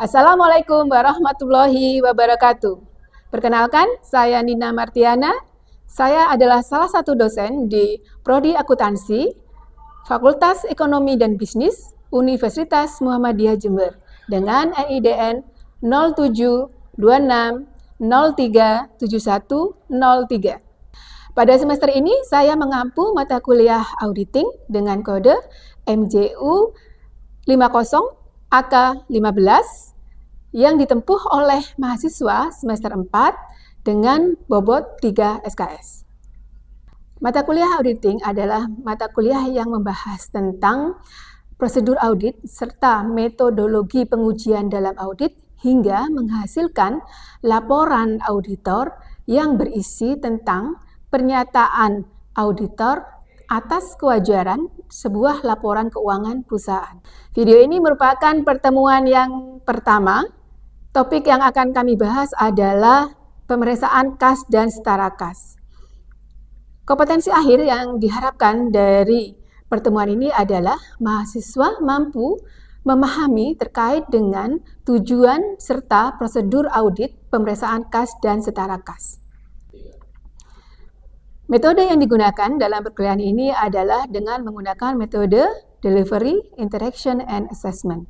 Assalamualaikum warahmatullahi wabarakatuh. Perkenalkan, saya Nina Martiana. Saya adalah salah satu dosen di Prodi Akuntansi, Fakultas Ekonomi dan Bisnis, Universitas Muhammadiyah Jember, dengan NIDN 0726037103. Pada semester ini, saya mengampu mata kuliah auditing dengan kode MJU 50 AK 15 yang ditempuh oleh mahasiswa semester 4 dengan bobot 3 SKS. Mata kuliah auditing adalah mata kuliah yang membahas tentang prosedur audit serta metodologi pengujian dalam audit hingga menghasilkan laporan auditor yang berisi tentang pernyataan auditor atas kewajaran sebuah laporan keuangan perusahaan. Video ini merupakan pertemuan yang pertama. Topik yang akan kami bahas adalah pemeriksaan kas dan setara kas. Kompetensi akhir yang diharapkan dari pertemuan ini adalah mahasiswa mampu memahami terkait dengan tujuan serta prosedur audit pemeriksaan kas dan setara kas. Metode yang digunakan dalam perkuliahan ini adalah dengan menggunakan metode Delivery, Interaction, and Assessment.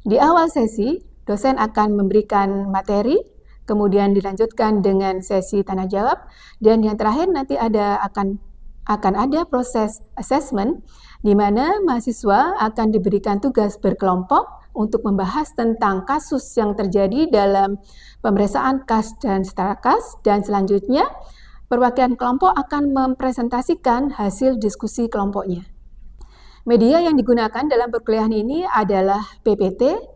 Di awal sesi, dosen akan memberikan materi, kemudian dilanjutkan dengan sesi tanya jawab, dan yang terakhir nanti akan ada proses assessment, di mana mahasiswa akan diberikan tugas berkelompok untuk membahas tentang kasus yang terjadi dalam pemeriksaan kas dan setara kas, dan selanjutnya perwakilan kelompok akan mempresentasikan hasil diskusi kelompoknya. Media yang digunakan dalam perkuliahan ini adalah PPT,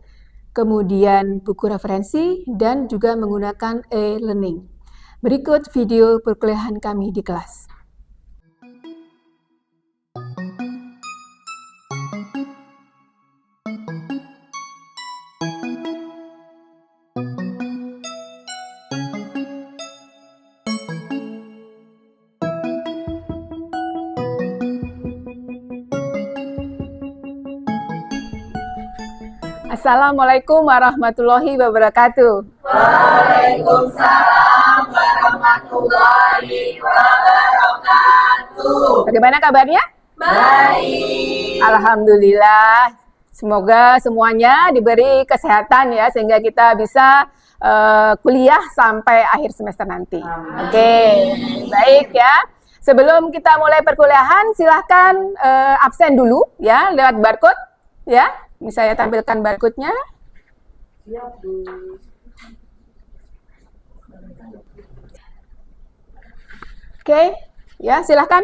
kemudian buku referensi, dan juga menggunakan e-learning. Berikut video perkuliahan kami di kelas. Assalamualaikum warahmatullahi wabarakatuh. Waalaikumsalam warahmatullahi wabarakatuh. Bagaimana kabarnya? Baik. Alhamdulillah. Semoga semuanya diberi kesehatan ya, sehingga kita bisa kuliah sampai akhir semester nanti. Oke, baik ya. Sebelum kita mulai perkuliahan, silahkan absen dulu ya, lewat barcode ya. Bisa saya tampilkan barcode-nya. Oke, ya silahkan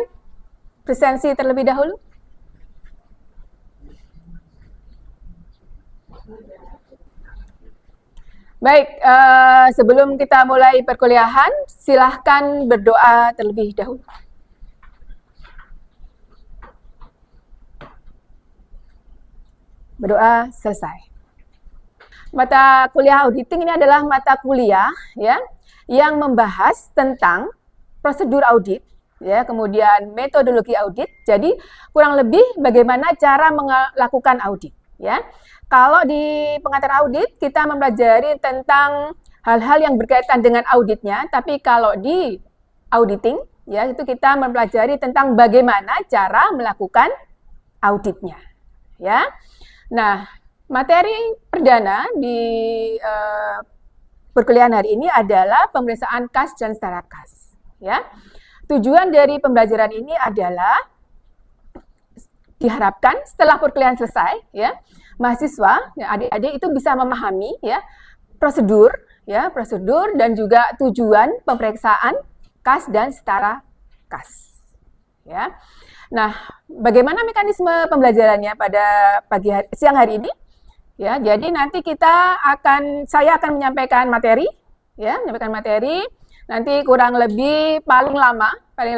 presensi terlebih dahulu. Baik, sebelum kita mulai perkuliahan, silahkan berdoa terlebih dahulu. Berdoa selesai. Mata kuliah auditing ini adalah mata kuliah ya yang membahas tentang prosedur audit ya, kemudian metodologi audit. Jadi kurang lebih bagaimana cara melakukan audit ya. Kalau di pengantar audit kita mempelajari tentang hal-hal yang berkaitan dengan auditnya, tapi kalau di auditing ya itu kita mempelajari tentang bagaimana cara melakukan auditnya ya. Nah, materi perdana di perkuliahan hari ini adalah pemeriksaan kas dan setara kas. Ya, tujuan dari pembelajaran ini adalah diharapkan setelah perkuliahan selesai, ya, mahasiswa, ya, adik-adik itu bisa memahami, ya, prosedur dan juga tujuan pemeriksaan kas dan setara kas. Ya. Nah, bagaimana mekanisme pembelajarannya pada siang hari ini? Ya, jadi nanti saya akan menyampaikan materi, ya, nanti kurang lebih paling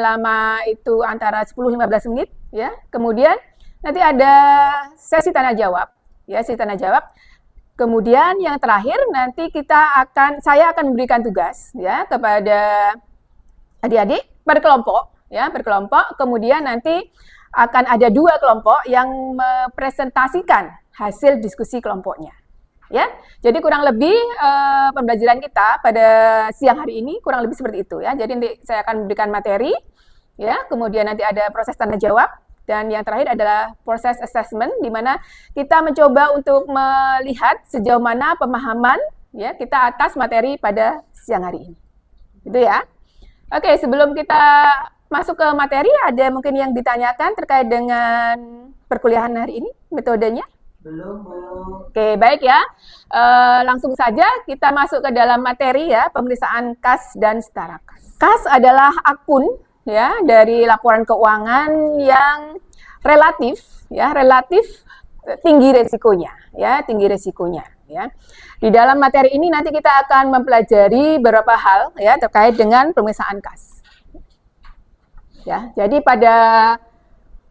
lama itu antara 10-15 menit, ya. Kemudian nanti ada sesi tanya jawab, ya, sesi tanya jawab. Kemudian yang terakhir nanti saya akan memberikan tugas, ya, kepada adik-adik berkelompok. Ya, berkelompok, kemudian nanti akan ada 2 kelompok yang mempresentasikan hasil diskusi kelompoknya. Ya, jadi kurang lebih pembelajaran kita pada siang hari ini kurang lebih seperti itu ya. Jadi nanti saya akan memberikan materi, ya, kemudian nanti ada proses tanya jawab, dan yang terakhir adalah proses assessment, di mana kita mencoba untuk melihat sejauh mana pemahaman ya kita atas materi pada siang hari ini. Gitu ya. Oke, sebelum kita masuk ke materi, ada mungkin yang ditanyakan terkait dengan perkuliahan hari ini, metodenya? Belum, Bu. Oke, baik ya. Langsung saja kita masuk ke dalam materi ya, pemeriksaan kas dan setara kas. Kas adalah akun ya dari laporan keuangan yang relatif tinggi resikonya ya, ya. Di dalam materi ini nanti kita akan mempelajari beberapa hal ya terkait dengan pemeriksaan kas. Ya, jadi pada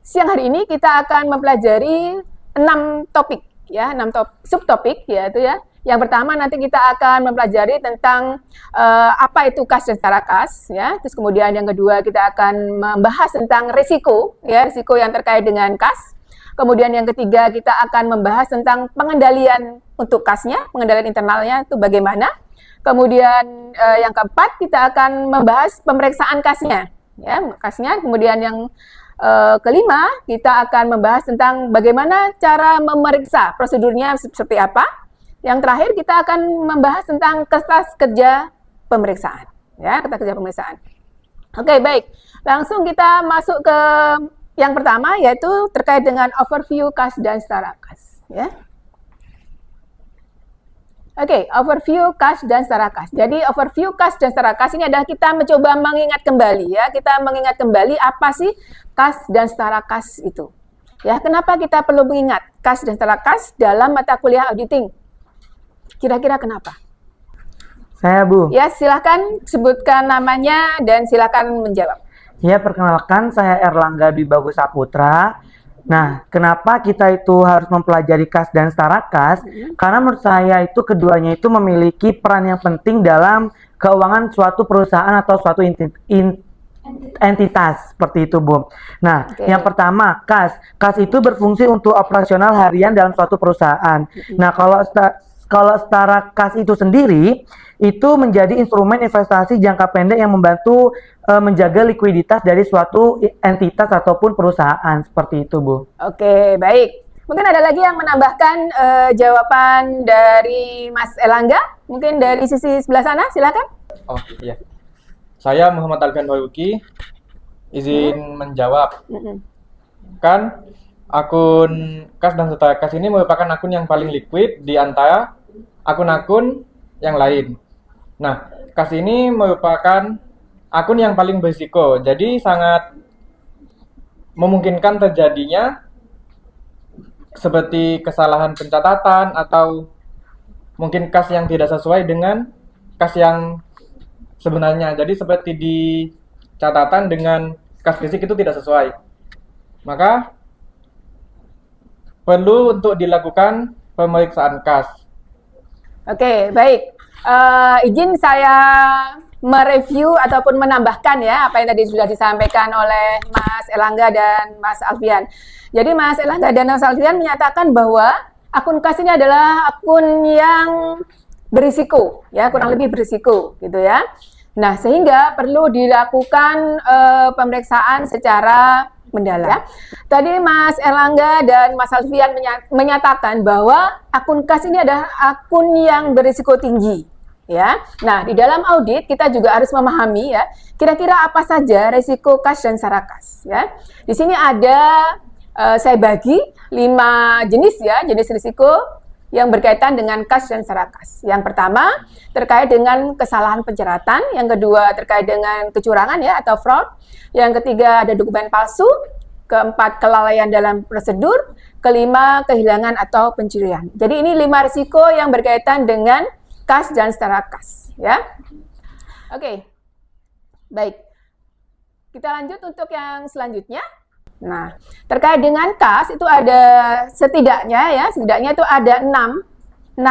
siang hari ini kita akan mempelajari 6 topik ya, 6 subtopik yaitu ya. Yang pertama nanti kita akan mempelajari tentang apa itu kas dan setara kas ya. Terus kemudian yang kedua kita akan membahas tentang risiko ya, risiko yang terkait dengan kas. Kemudian yang ketiga kita akan membahas tentang pengendalian untuk kasnya, pengendalian internalnya itu bagaimana. Kemudian yang keempat kita akan membahas pemeriksaan kasnya ya, kasnya. Kemudian yang kelima, kita akan membahas tentang bagaimana cara memeriksa, prosedurnya seperti apa. Yang terakhir, kita akan membahas tentang kertas kerja pemeriksaan. Ya, kertas kerja pemeriksaan. Oke, baik. Langsung kita masuk ke yang pertama, yaitu terkait dengan overview kas dan setara kas. Ya. Oke, overview kas dan setara kas. Jadi overview kas dan setara kas ini adalah kita mencoba mengingat kembali ya. Kita mengingat kembali apa sih kas dan setara kas itu. Ya, kenapa kita perlu mengingat kas dan setara kas dalam mata kuliah auditing? Kira-kira kenapa? Saya, Bu. Ya, silakan sebutkan namanya dan silakan menjawab. Ya, perkenalkan saya Erlangga Dwi Bagus Saputra. Nah, kenapa kita itu harus mempelajari kas dan setara kas? Karena menurut saya itu keduanya itu memiliki peran yang penting dalam keuangan suatu perusahaan atau suatu entitas seperti itu, Bu. Nah, yang pertama kas. Kas itu berfungsi untuk operasional harian dalam suatu perusahaan. Nah, kalau setara kas itu sendiri itu menjadi instrumen investasi jangka pendek yang membantu menjaga likuiditas dari suatu entitas ataupun perusahaan seperti itu, Bu. Oke, baik. Mungkin ada lagi yang menambahkan jawaban dari Mas Erlangga? Mungkin dari sisi sebelah sana, silakan. Oh iya, saya Muhammad Alfian Wahyuki, izin menjawab. Kan akun kas dan setara kas ini merupakan akun yang paling liquid di antara akun-akun yang lain. Nah, kas ini merupakan akun yang paling berisiko, jadi sangat memungkinkan terjadinya seperti kesalahan pencatatan atau mungkin kas yang tidak sesuai dengan kas yang sebenarnya. Jadi seperti di catatan dengan kas fisik itu tidak sesuai. Maka perlu untuk dilakukan pemeriksaan kas. Oke, baik. Izin saya mereview ataupun menambahkan ya apa yang tadi sudah disampaikan oleh Mas Erlangga dan Mas Alfian. Jadi Mas Erlangga dan Mas Alfian menyatakan bahwa akun kas ini adalah akun yang berisiko, ya kurang lebih berisiko, gitu ya. Nah, sehingga perlu dilakukan pemeriksaan secara mendalam. Ya. Tadi Mas Erlangga dan Mas Alfian menyatakan bahwa akun kas ini adalah akun yang berisiko tinggi. Ya, nah di dalam audit kita juga harus memahami ya kira-kira apa saja risiko kas dan setara kas. Ya, di sini ada saya bagi 5 jenis ya jenis risiko yang berkaitan dengan kas dan setara kas. Yang pertama terkait dengan kesalahan pencatatan, yang kedua terkait dengan kecurangan ya atau fraud, yang ketiga ada dokumen palsu, keempat kelalaian dalam prosedur, kelima kehilangan atau pencurian. Jadi ini 5 risiko yang berkaitan dengan kas dan setara kas, ya. Oke, baik. Kita lanjut untuk yang selanjutnya. Nah, terkait dengan kas itu ada setidaknya itu ada 6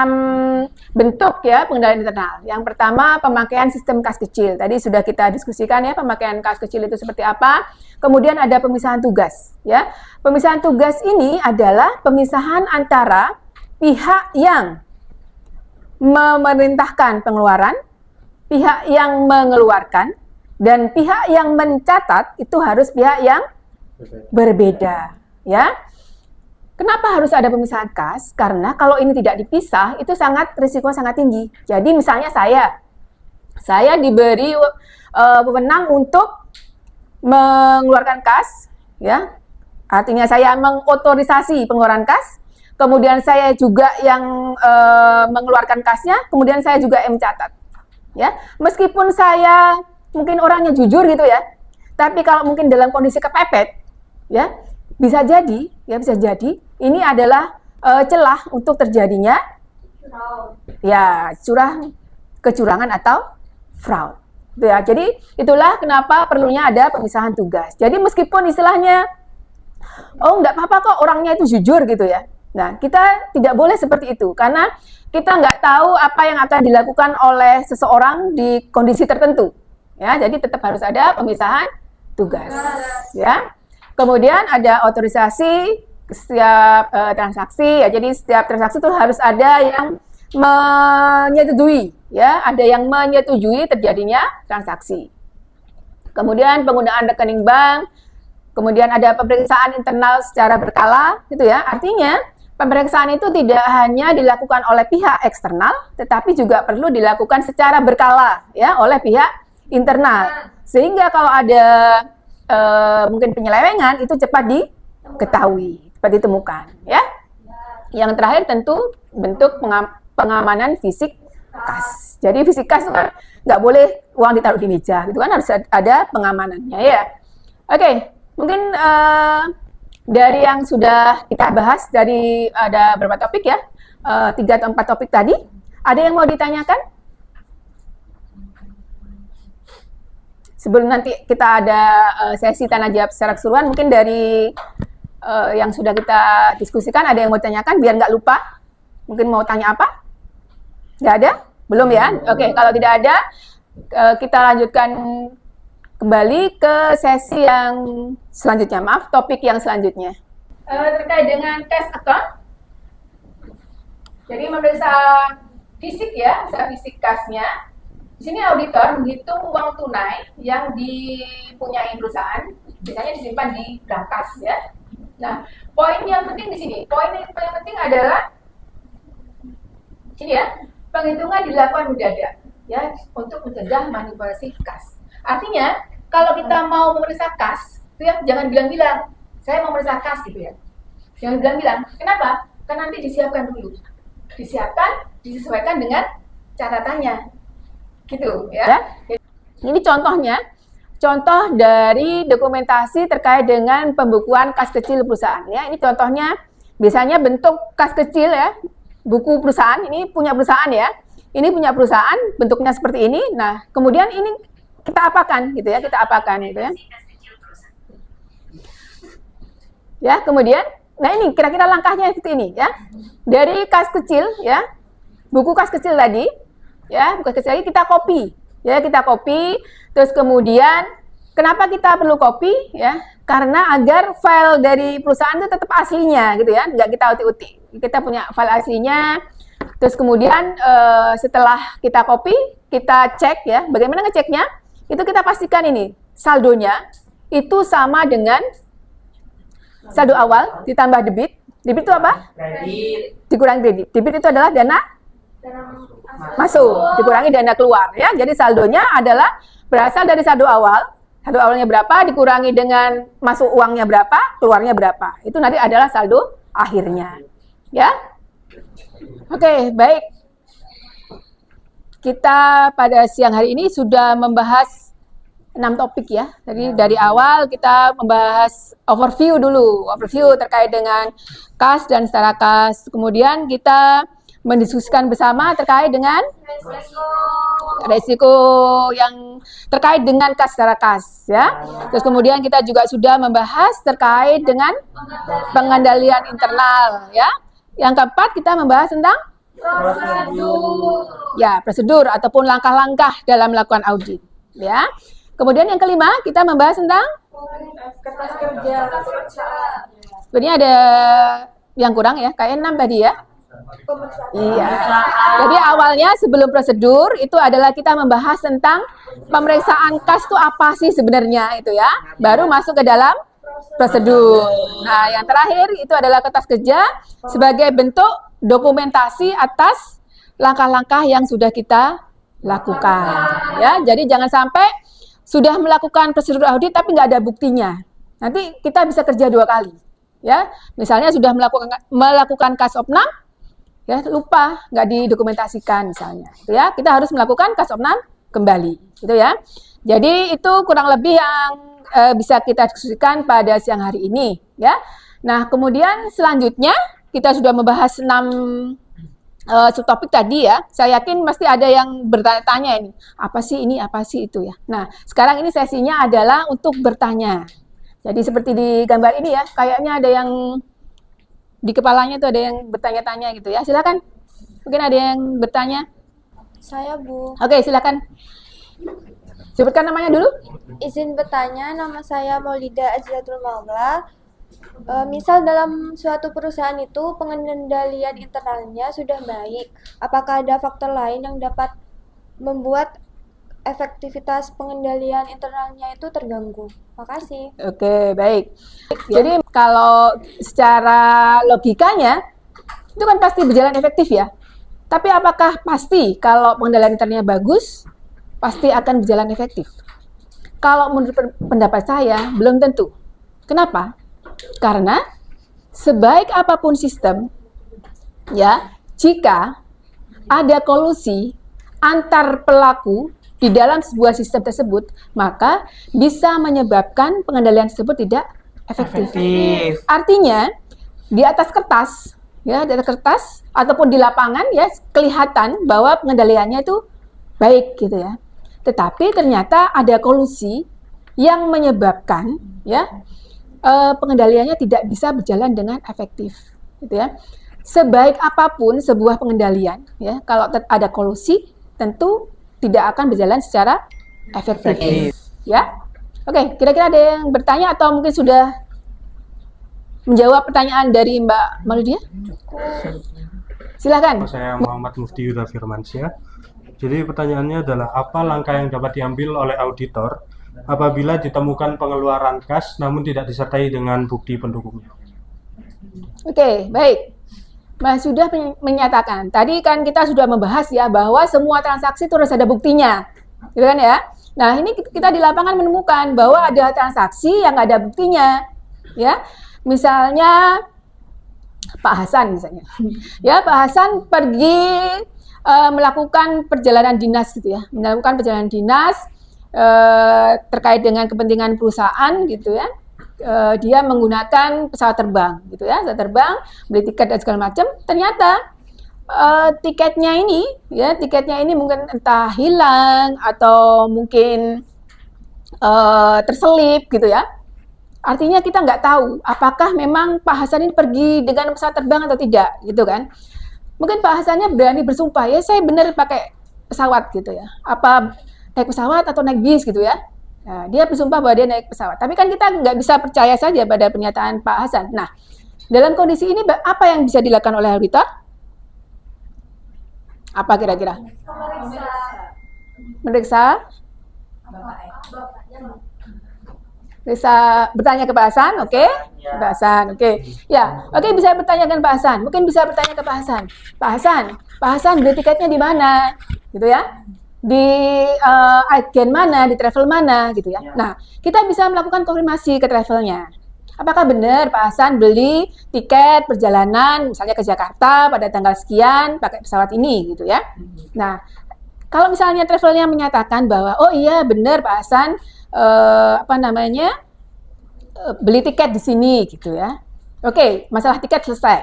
bentuk ya pengendalian internal. Yang pertama pemakaian sistem kas kecil. Tadi sudah kita diskusikan ya pemakaian kas kecil itu seperti apa. Kemudian ada pemisahan tugas, ya. Pemisahan tugas ini adalah pemisahan antara pihak yang memerintahkan pengeluaran, pihak yang mengeluarkan, dan pihak yang mencatat itu harus pihak yang berbeda, ya. Kenapa harus ada pemisahan kas? Karena kalau ini tidak dipisah, itu risiko sangat tinggi. Jadi misalnya saya diberi wewenang untuk mengeluarkan kas, ya. Artinya saya mengotorisasi pengeluaran kas, kemudian saya juga yang mengeluarkan kasnya, kemudian saya juga yang mencatat. Ya, meskipun saya mungkin orangnya jujur gitu ya, tapi kalau mungkin dalam kondisi kepepet, ya bisa jadi ini adalah celah untuk terjadinya ya kecurangan atau fraud. Ya, jadi itulah kenapa perlunya ada pemisahan tugas. Jadi meskipun istilahnya nggak apa-apa kok orangnya itu jujur gitu ya. Nah, kita tidak boleh seperti itu karena kita nggak tahu apa yang akan dilakukan oleh seseorang di kondisi tertentu. Ya, jadi tetap harus ada pemisahan tugas. Ya. Kemudian ada otorisasi setiap transaksi. Ya, jadi setiap transaksi itu harus ada yang menyetujui. Ya, ada yang menyetujui terjadinya transaksi. Kemudian penggunaan rekening bank. Kemudian ada pemeriksaan internal secara berkala, gitu ya. Artinya, pemeriksaan itu tidak hanya dilakukan oleh pihak eksternal, tetapi juga perlu dilakukan secara berkala, ya, oleh pihak internal. Sehingga kalau ada mungkin penyelewengan, itu cepat diketahui, cepat ditemukan, ya. Yang terakhir tentu bentuk pengamanan fisik kas. Jadi fisik kas kan nggak boleh uang ditaruh di meja, gitu kan, harus ada pengamanannya, ya. Oke. Mungkin dari yang sudah kita bahas, dari ada berapa topik ya, 3 atau 4 topik tadi, ada yang mau ditanyakan? Sebelum nanti kita ada sesi tanya jawab secara keseluruhan, mungkin dari yang sudah kita diskusikan, ada yang mau ditanyakan biar nggak lupa? Mungkin mau tanya apa? Nggak ada? Belum ya? Oke, kalau tidak ada, kita lanjutkan kembali ke sesi yang selanjutnya, topik yang selanjutnya. Terkait dengan cash account, jadi memeriksa fisik ya, fisik kasnya. Di sini auditor menghitung uang tunai yang dipunyai perusahaan, biasanya disimpan di bank kas ya. Nah, poin yang penting di sini, poin yang paling penting adalah ini ya, penghitungan dilakukan mendadak ya untuk mencegah manipulasi kas. Artinya, kalau kita mau memeriksa kas, itu ya jangan bilang-bilang, saya mau memeriksa kas gitu ya. Jangan bilang-bilang. Kenapa? Karena nanti disiapkan dulu. Disiapkan, disesuaikan dengan catatannya. Gitu ya. Ini contohnya, contoh dari dokumentasi terkait dengan pembukuan kas kecil perusahaan ya. Ini contohnya biasanya bentuk kas kecil ya, buku perusahaan, ini punya perusahaan ya. Ini punya perusahaan, bentuknya seperti ini. Nah, kemudian ini kita apakan gitu ya, gitu ya. Ya, kemudian nah ini kira-kira langkahnya seperti ini ya. Dari kas kecil ya, buku kas kecil tadi ya, buku kas kecil lagi kita copy. Ya, kita copy, terus kemudian kenapa kita perlu copy ya? Karena agar file dari perusahaan itu tetap aslinya gitu ya, nggak kita utik-utik. Kita punya file aslinya. Terus kemudian setelah kita copy, kita cek ya. Bagaimana ngeceknya? Itu kita pastikan ini saldonya itu sama dengan saldo awal ditambah debit. Debit itu apa? Kredit. Dikurangi kredit. Debit itu adalah dana masuk, dikurangi dana keluar ya. Jadi saldonya adalah berasal dari saldo awal. Saldo awalnya berapa dikurangi dengan masuk uangnya berapa, keluarnya berapa. Itu nanti adalah saldo akhirnya. Ya. Oke, baik. Kita pada siang hari ini sudah membahas 6 topik ya. Jadi dari awal kita membahas overview dulu, overview terkait dengan kas dan setara kas. Kemudian kita mendiskusikan bersama terkait dengan resiko yang terkait dengan kas setara kas ya. Terus kemudian kita juga sudah membahas terkait dengan pengendalian internal ya. Yang keempat kita membahas tentang prosedur. Ya, prosedur ataupun langkah-langkah dalam melakukan audit, ya. Kemudian yang kelima, kita membahas tentang Kertas kerja. sebenarnya ada yang kurang ya, kayak 6 tadi ya. Iya. Jadi awalnya sebelum prosedur itu adalah kita membahas tentang pemeriksaan kas itu apa sih sebenarnya itu ya. Baru masuk ke dalam prosedur. Nah, yang terakhir itu adalah kertas kerja sebagai bentuk dokumentasi atas langkah-langkah yang sudah kita lakukan. Ya, jadi jangan sampai sudah melakukan prosedur audit tapi nggak ada buktinya. Nanti kita bisa kerja 2 kali. Ya, misalnya sudah melakukan kas opnam, ya lupa nggak didokumentasikan misalnya. Gitu ya, kita harus melakukan kas opnam kembali. Gitu ya. Jadi itu kurang lebih yang bisa kita diskusikan pada siang hari ini. Ya. Nah, kemudian selanjutnya kita sudah membahas 6 subtopik tadi ya. Saya yakin pasti ada yang bertanya-tanya ini. Apa sih ini, apa sih itu ya. Nah, sekarang ini sesinya adalah untuk bertanya. Jadi seperti di gambar ini ya, kayaknya ada yang di kepalanya tuh ada yang bertanya-tanya gitu ya. Silakan. Mungkin ada yang bertanya. Saya Bu. Oke, silakan. Sebutkan namanya dulu. Izin bertanya, nama saya Maulida Azizatul Maula. Misal dalam suatu perusahaan itu pengendalian internalnya sudah baik, apakah ada faktor lain yang dapat membuat efektivitas pengendalian internalnya itu terganggu? Makasih. Oke, baik. Jadi kalau secara logikanya itu kan pasti berjalan efektif ya. Tapi apakah pasti kalau pengendalian internalnya bagus, pasti akan berjalan efektif? Kalau menurut pendapat saya, belum tentu. Kenapa? Karena sebaik apapun sistem, ya, jika ada kolusi antar pelaku di dalam sebuah sistem tersebut, maka bisa menyebabkan pengendalian tersebut tidak efektif. Artinya, di atas kertas, ya, di atas kertas ataupun di lapangan ya kelihatan bahwa pengendaliannya itu baik gitu ya. Tetapi ternyata ada kolusi yang menyebabkan ya pengendaliannya tidak bisa berjalan dengan efektif, gitu ya. Sebaik apapun sebuah pengendalian, ya, kalau ada kolusi, tentu tidak akan berjalan secara efektif, ya. Oke, kira-kira ada yang bertanya atau mungkin sudah menjawab pertanyaan dari Mbak Maludia? Silakan. Saya Muhammad Mufti Yuda Firmansyah. Jadi pertanyaannya adalah apa langkah yang dapat diambil oleh auditor apabila ditemukan pengeluaran kas namun tidak disertai dengan bukti pendukungnya? Oke, baik. Mas sudah menyatakan. Tadi kan kita sudah membahas ya bahwa semua transaksi itu harus ada buktinya. Gitu kan ya? Nah, ini kita di lapangan menemukan bahwa ada transaksi yang ada buktinya. Ya. Misalnya Pak Hasan misalnya. Ya, Pak Hasan pergi melakukan perjalanan dinas gitu ya. Melakukan perjalanan dinas terkait dengan kepentingan perusahaan gitu ya. Dia menggunakan pesawat terbang gitu ya, pesawat terbang, beli tiket dan segala macam. Ternyata tiketnya ini mungkin entah hilang atau mungkin terselip gitu ya. Artinya kita nggak tahu apakah memang Pak Hasan ini pergi dengan pesawat terbang atau tidak gitu kan. Mungkin Pak Hasannya berani bersumpah ya saya benar pakai pesawat gitu ya. Apa naik pesawat atau naik bis gitu ya. Nah, dia bersumpah bahwa dia naik pesawat. Tapi kan kita nggak bisa percaya saja pada pernyataan Pak Hasan. Nah, dalam kondisi ini apa yang bisa dilakukan oleh auditor? Apa kira-kira? Meriksa. Bisa bertanya ke Pak Hasan, oke? Pak Hasan, oke. Ya, oke bisa bertanya ke Pak Hasan. Mungkin bisa bertanya ke Pak Hasan. Pak Hasan beli tiketnya di mana? Gitu ya. Di agen mana, di travel mana gitu ya. Nah, kita bisa melakukan konfirmasi ke travelnya. Apakah benar Pak Hasan beli tiket perjalanan misalnya ke Jakarta pada tanggal sekian pakai pesawat ini gitu ya. Nah, kalau misalnya travelnya menyatakan bahwa oh iya benar Pak Hasan beli tiket di sini gitu ya. Oke, masalah tiket selesai.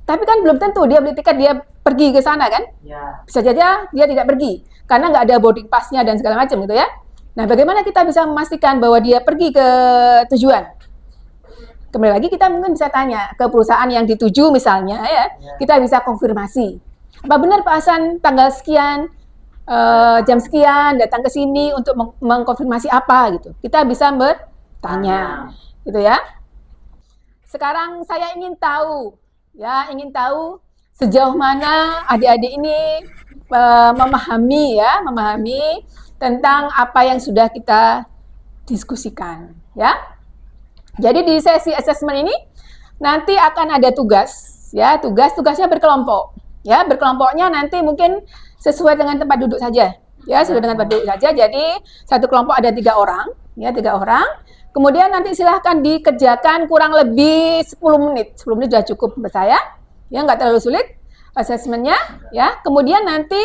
Tapi kan belum tentu dia beli tiket dia pergi ke sana kan? Ya. Bisa saja dia tidak pergi karena nggak ada boarding pass-nya dan segala macam gitu ya. Nah, bagaimana kita bisa memastikan bahwa dia pergi ke tujuan? Kembali lagi kita mungkin bisa tanya ke perusahaan yang dituju misalnya ya. Kita bisa konfirmasi. Apa benar Pak Hasan tanggal sekian jam sekian datang ke sini untuk mengkonfirmasi apa gitu. Kita bisa bertanya gitu ya. Sekarang saya ingin tahu sejauh mana adik-adik ini memahami tentang apa yang sudah kita diskusikan, ya. Jadi di sesi assessment ini nanti akan ada tugas, ya. Tugasnya berkelompok, ya. Berkelompoknya nanti mungkin sesuai dengan tempat duduk saja, ya. Sesuai dengan tempat duduk saja. Jadi satu kelompok ada 3 orang, ya, 3 orang. Kemudian nanti silahkan dikerjakan kurang lebih 10 menit. 10 menit sudah cukup menurut saya, ya, nggak terlalu sulit assessmentnya, ya. Kemudian nanti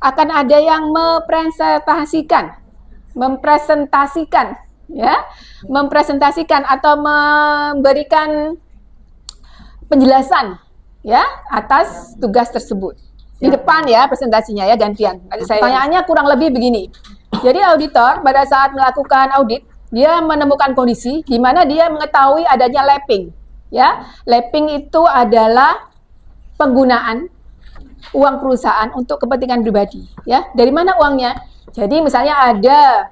akan ada yang mempresentasikan atau memberikan penjelasan, ya, atas tugas tersebut. Di depan, ya, presentasinya, ya, gantian. Pertanyaannya kurang lebih begini. Jadi auditor pada saat melakukan audit, dia menemukan kondisi di mana dia mengetahui adanya lapping, ya. Lapping itu adalah penggunaan uang perusahaan untuk kepentingan pribadi, ya. Dari mana uangnya? Jadi misalnya ada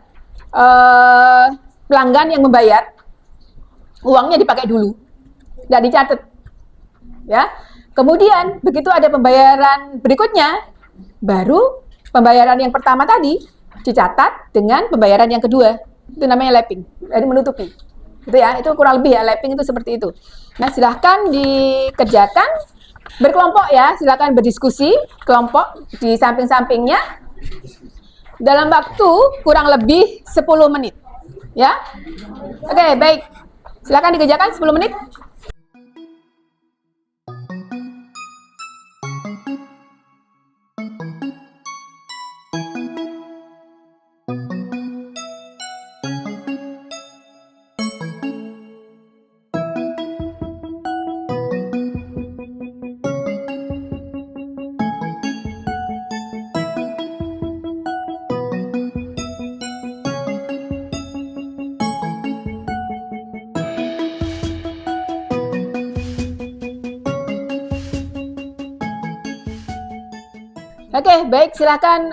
pelanggan yang membayar, uangnya dipakai dulu, tidak dicatat, ya. Kemudian begitu ada pembayaran berikutnya, baru pembayaran yang pertama tadi dicatat dengan pembayaran yang kedua. Itu namanya lapping, jadi menutupi. Itu, ya, itu kurang lebih, ya, lapping itu seperti itu. Nah, silahkan dikerjakan berkelompok, ya, silahkan berdiskusi kelompok di samping-sampingnya dalam waktu kurang lebih 10 menit, ya. Oke, baik. Silahkan dikerjakan 10 menit. Oke, baik, silakan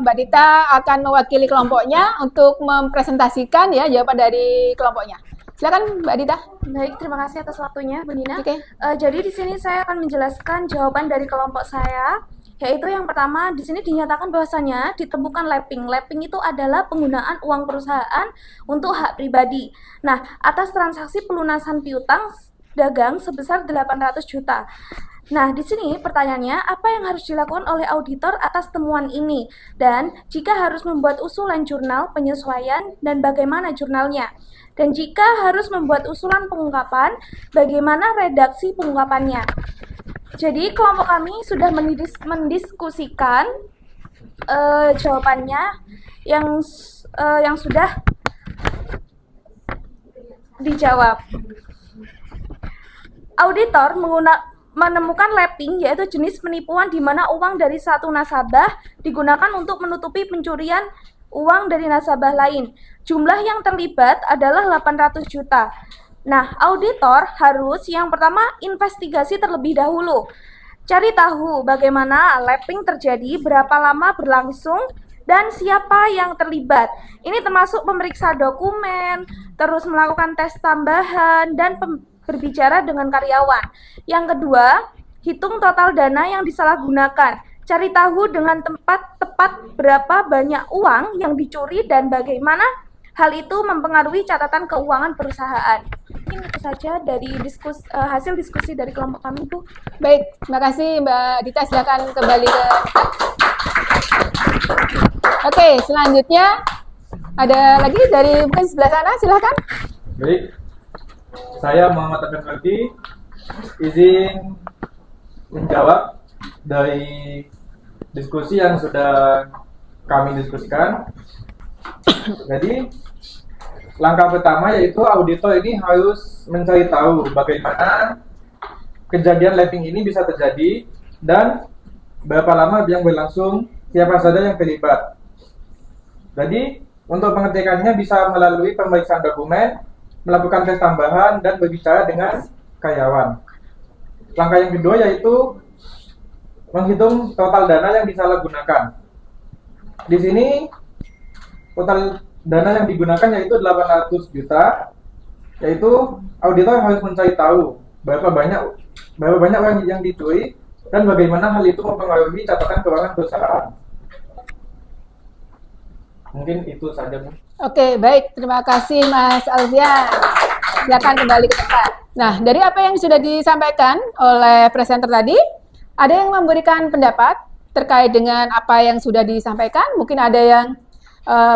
Mbak Dita akan mewakili kelompoknya untuk mempresentasikan, ya, jawaban dari kelompoknya. Silakan Mbak Dita. Baik, terima kasih atas waktunya, Bu Nina. Oke. Jadi di sini saya akan menjelaskan jawaban dari kelompok saya, yaitu yang pertama di sini dinyatakan bahwasanya ditemukan lapping. Lapping itu adalah penggunaan uang perusahaan untuk hak pribadi. Nah, atas transaksi pelunasan piutang dagang sebesar 800 juta. Nah, di sini pertanyaannya, apa yang harus dilakukan oleh auditor atas temuan ini? Dan jika harus membuat usulan jurnal penyesuaian dan bagaimana jurnalnya? Dan jika harus membuat usulan pengungkapan, bagaimana redaksi pengungkapannya? Jadi, kelompok kami sudah mendiskusikan jawabannya yang sudah dijawab. Auditor menemukan lapping, yaitu jenis penipuan di mana uang dari satu nasabah digunakan untuk menutupi pencurian uang dari nasabah lain. Jumlah yang terlibat adalah 800 juta. Nah, auditor harus yang pertama investigasi terlebih dahulu. Cari tahu bagaimana lapping terjadi, berapa lama berlangsung, dan siapa yang terlibat. Ini termasuk memeriksa dokumen, terus melakukan tes tambahan, dan berbicara dengan karyawan. Yang kedua, hitung total dana yang disalahgunakan. Cari tahu dengan tepat berapa banyak uang yang dicuri dan bagaimana hal itu mempengaruhi catatan keuangan perusahaan. Mungkin itu saja dari hasil diskusi dari kelompok kami, Bu. Baik, terima kasih Mbak Dita. Silakan kembali ke. Oke, selanjutnya ada lagi dari mungkin sebelah sana, silakan. Baik, saya Muhammad Abdul Fakih, izin menjawab dari diskusi yang sudah kami diskusikan. Jadi, langkah pertama yaitu auditor ini harus mencari tahu bagaimana kejadian lapping ini bisa terjadi dan berapa lama yang berlangsung, siapa saja yang terlibat. Jadi, untuk pengecekannya bisa melalui pemeriksaan dokumen, melakukan tes tambahan, dan berbicara dengan karyawan. Langkah yang kedua yaitu menghitung total dana yang disalahgunakan. Di sini total dana yang digunakan yaitu 800 juta, yaitu auditor harus mencari tahu berapa banyak uang yang dicuri dan bagaimana hal itu mempengaruhi catatan keuangan perusahaan. Mungkin itu saja, Bu. Oke, baik. Terima kasih Mas Alfian. Silakan kembali ke tempat. Nah, dari apa yang sudah disampaikan oleh presenter tadi, ada yang memberikan pendapat terkait dengan apa yang sudah disampaikan. Mungkin ada yang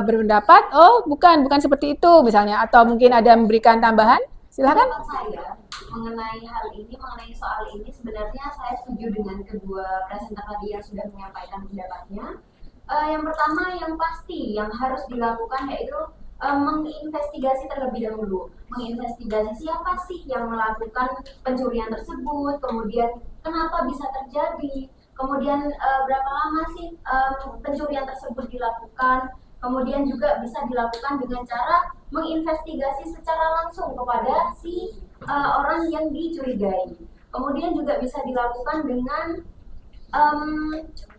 berpendapat, oh bukan seperti itu misalnya, atau mungkin ada yang memberikan tambahan. Silakan. Pendapat saya mengenai hal ini, mengenai soal ini, sebenarnya saya setuju dengan kedua presenter tadi yang sudah menyampaikan pendapatnya. Yang pertama, yang pasti yang harus dilakukan yaitu menginvestigasi terlebih dahulu. Menginvestigasi siapa sih yang melakukan pencurian tersebut, kemudian kenapa bisa terjadi, kemudian berapa lama sih pencurian tersebut dilakukan. Kemudian juga bisa dilakukan dengan cara menginvestigasi secara langsung kepada si orang yang dicurigai. Kemudian juga bisa dilakukan dengan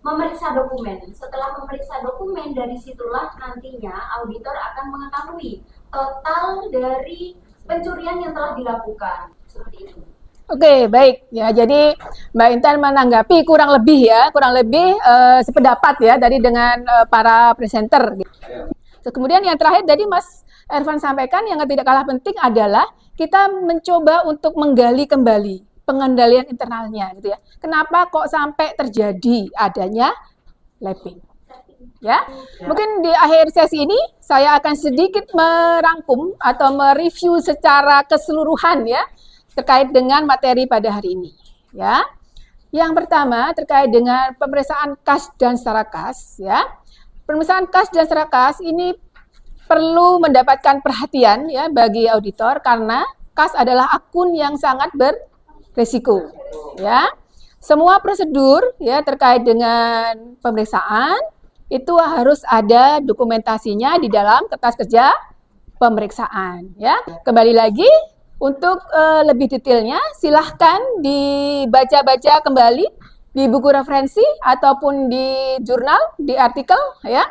memeriksa dokumen. Setelah memeriksa dokumen, dari situlah nantinya auditor akan mengetahui total dari pencurian yang telah dilakukan. Seperti itu. Oke, baik. Ya, jadi Mbak Intan menanggapi kurang lebih sependapat ya tadi dengan para presenter. Kemudian yang terakhir tadi Mas Ervan sampaikan yang tidak kalah penting adalah kita mencoba untuk menggali kembali pengendalian internalnya gitu ya. Kenapa kok sampai terjadi adanya lapping? Ya. Mungkin di akhir sesi ini saya akan sedikit merangkum atau mereview secara keseluruhan ya terkait dengan materi pada hari ini, ya. Yang pertama terkait dengan pemeriksaan kas dan secara kas, ya. Pemeriksaan kas dan secara kas ini perlu mendapatkan perhatian ya bagi auditor karena kas adalah akun yang sangat beresiko, ya. Semua prosedur ya terkait dengan pemeriksaan itu harus ada dokumentasinya di dalam kertas kerja pemeriksaan, ya. Kembali lagi. Untuk lebih detailnya, silahkan dibaca-baca kembali di buku referensi ataupun di jurnal, di artikel, ya,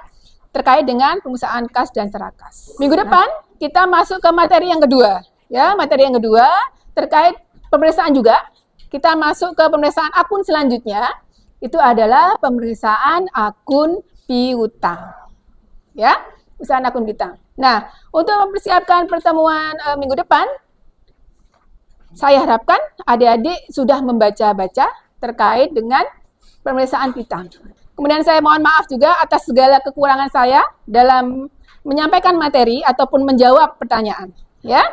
terkait dengan pemeriksaan kas dan secara kas. Minggu depan kita masuk ke materi yang kedua, ya, materi yang kedua terkait pemeriksaan juga. Kita masuk ke pemeriksaan akun selanjutnya, itu adalah pemeriksaan akun piutang, ya, pemeriksaan akun piutang. Nah, untuk mempersiapkan pertemuan minggu depan. Saya harapkan adik-adik sudah membaca-baca terkait dengan pemeriksaan piutang. Kemudian saya mohon maaf juga atas segala kekurangan saya dalam menyampaikan materi ataupun menjawab pertanyaan. Ya,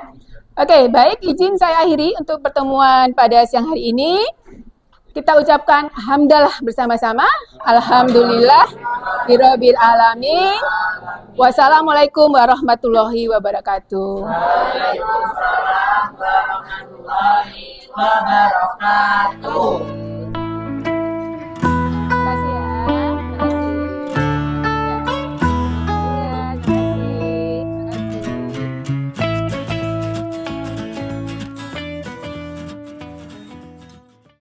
oke, baik, izin saya akhiri untuk pertemuan pada siang hari ini. Kita ucapkan hamdalah bersama-sama. Alhamdulillah, birabbil alamin. Wassalamualaikum warahmatullahi wabarakatuh. Waalaikumsalam warahmatullahi wabarakatuh.